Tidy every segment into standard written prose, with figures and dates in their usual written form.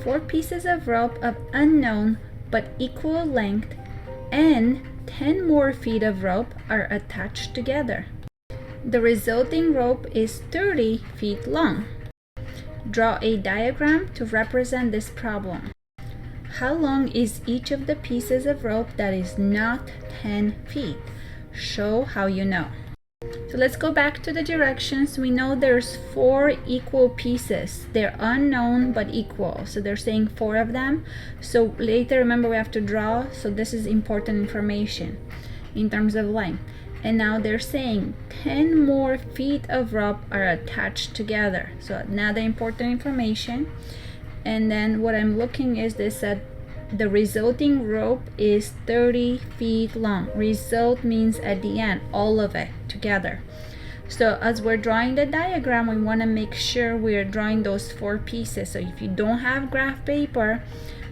4 pieces of rope of unknown but equal length and 10 more feet of rope are attached together. The resulting rope is 30 feet long. Draw a diagram to represent this problem. How long is each of the pieces of rope that is not 10 feet? Show how you know. So let's go back to the directions. We know there's 4 equal pieces. They're unknown but equal. So they're saying 4 of them. So later, remember, we have to draw. So this is important information in terms of length. And now they're saying 10 more feet of rope are attached together. So another important information. And then what I'm looking is this said the resulting rope is 30 feet long. Result means at the end, all of it together. So as we're drawing the diagram, we want to make sure we're drawing those 4 pieces. So if you don't have graph paper,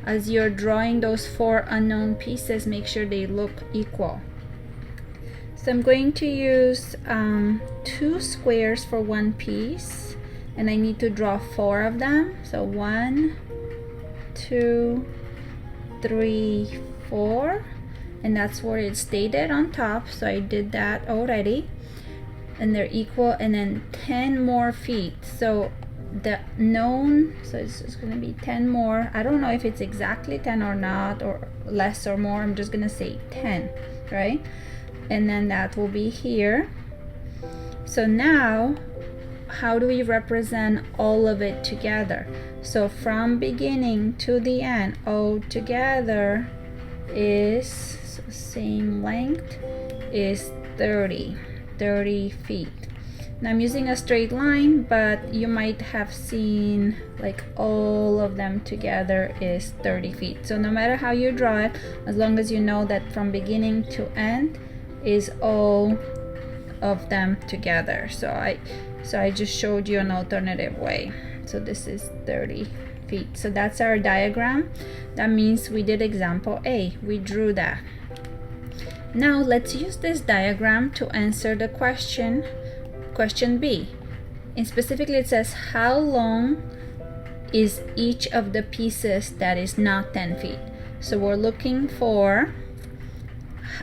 as you're drawing those 4 unknown pieces, make sure they look equal. So I'm going to use 2 squares for 1 piece, and I need to draw 4 of them. So 1, 2, 3, 4, and that's where it's stated on top. So I did that already, and they're equal. And then 10 more feet. So the known, so it's just going to be 10 more. I don't know if it's exactly 10 or not, or less or more. I'm just going to say 10, right? And then that will be here. So now how do we represent all of it together? So from beginning to the end, all together is same length is 30 feet. Now I'm using a straight line, but you might have seen like all of them together is 30 feet. So no matter how you draw it, as long as you know that from beginning to end is all of them together. So I just showed you an alternative way. So this is 30 feet. So that's our diagram. That means we did example A. We drew that. Now let's use this diagram to answer the question B. And specifically it says how long is each of the pieces that is not 10 feet. So we're looking for,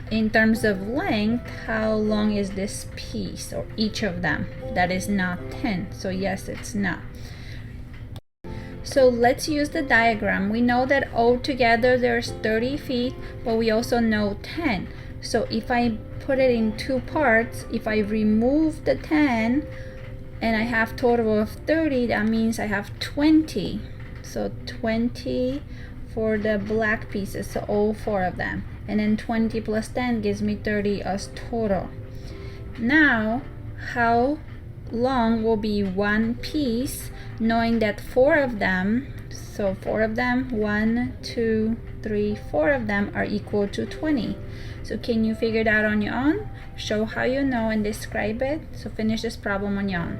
in terms of length, how long is this piece or each of them that is not 10. So yes, it's not. So let's use the diagram. We know that altogether there's 30 feet, but we also know 10. So if I put it in 2 parts, if I remove the 10 and I have total of 30, that means I have 20. So 20 for the black pieces, so all 4 of them. And then 20 plus 10 gives me 30 as total. Now, how long will be one piece, knowing that 4 of them, so 4 of them, 1, 2, 3, 4 of them are equal to 20. So can you figure that on your own? Show how you know and describe it. So finish this problem on your own.